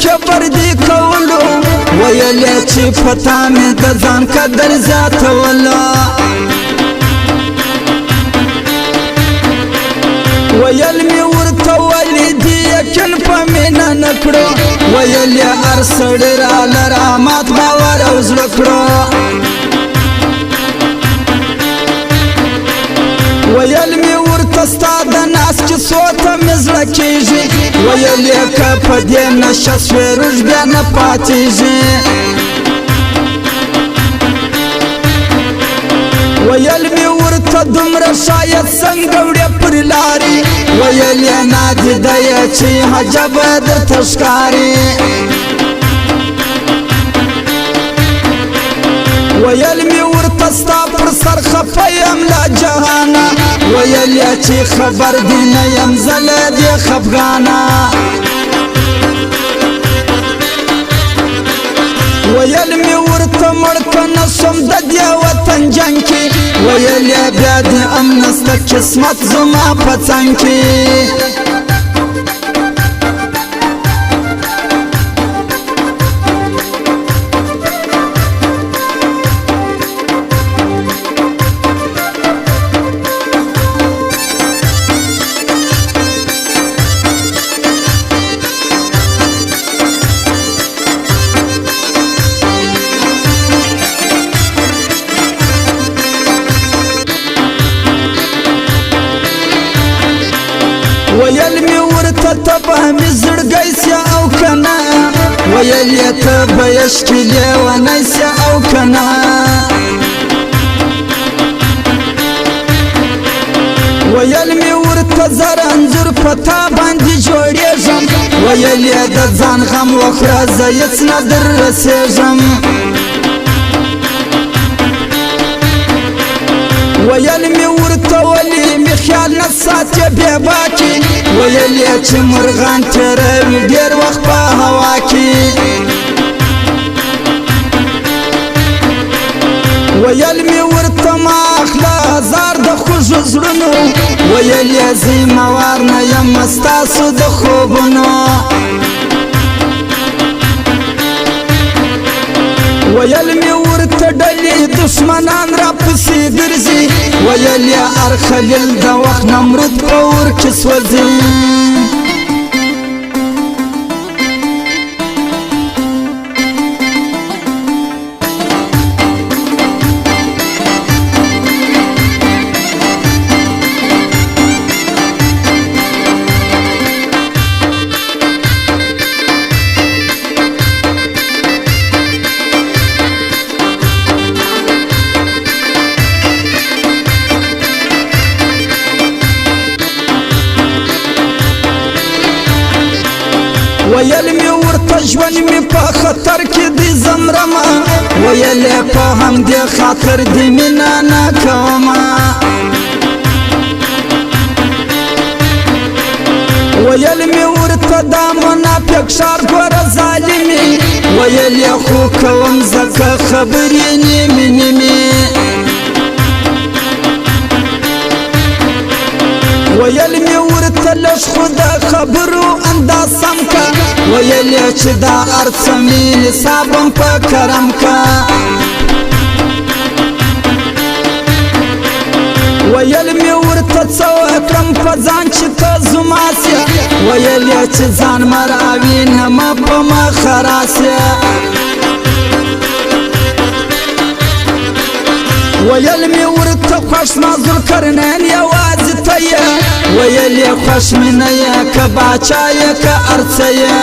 کبر دی کولو ویلی چی پتا می د ځان قدر زیاتولو ویل می ورته ولی دی یقین په مینه نه کړو ویل یې هر سړی راله رحمت باور او زړه کړو ویل می ورته ستا د ناس کیسو ته مې زړه کېږي ویل یې که په دې نشه سوې روږ بیا نه پاتېږي ویل می ورته دومره شاید څنګه وړې پر لارې ویل یې نادیده یې چې عجبه درته ښکاري ویل می ورته ستا پر سر خفه یم له جهانه ویل یې چې خبر دې نه یم زه له دې خفګانه ویل می ورته مړ که نه شم د دې وطن جنګ کې ویل یې بیا دې امن سته قسمت زما په څنګ کې ویل می ورته ته به مې زړګی سې او که نه ویل یې ته به یې ښکلې ونی سې او که نه ویل می ورته زر انځور په تا باندې جوړېږم ویل یې د ځان غم وخوره زه هېڅ نه در رسېږم ویل می ورته ولې می خیال نه ساتې بې باکې ویل یې چې مرغان تېروي ډېر وخت په هوا کې ویل می ورته ما اخله هزار د خوږو زړونو ویل یې ذمهوار نه یم ستاسو د خوبونو ویل می ورته ډلې دشمنان را پسې ګرځي ویل یې هر خلیل د وخت نمرود په اور کې سوځي ویل می ورته ژوند می په خطر کې دی زمرمه ویل یې په همدې خاطر دې مینه نه کومه ویل می ورته دا منافق ښار ګوره ظالمې ویل یې خو کوم ځکه خبرې نیمې نیمې ویل می ورته لږ خو د خبرو انداز سم که ویل یې چې دا هر څه مې نصابم په کرم که ویل می ورته څه وکړم په ځان چې ته زما سې ویل یې چې ځان مه راوینمه په مخه راسې ویل می ورته خوښ زما ذوالقرنین یوازې ته یې ویل یې خوښ مې نه یې که باچا یې که هر څه یې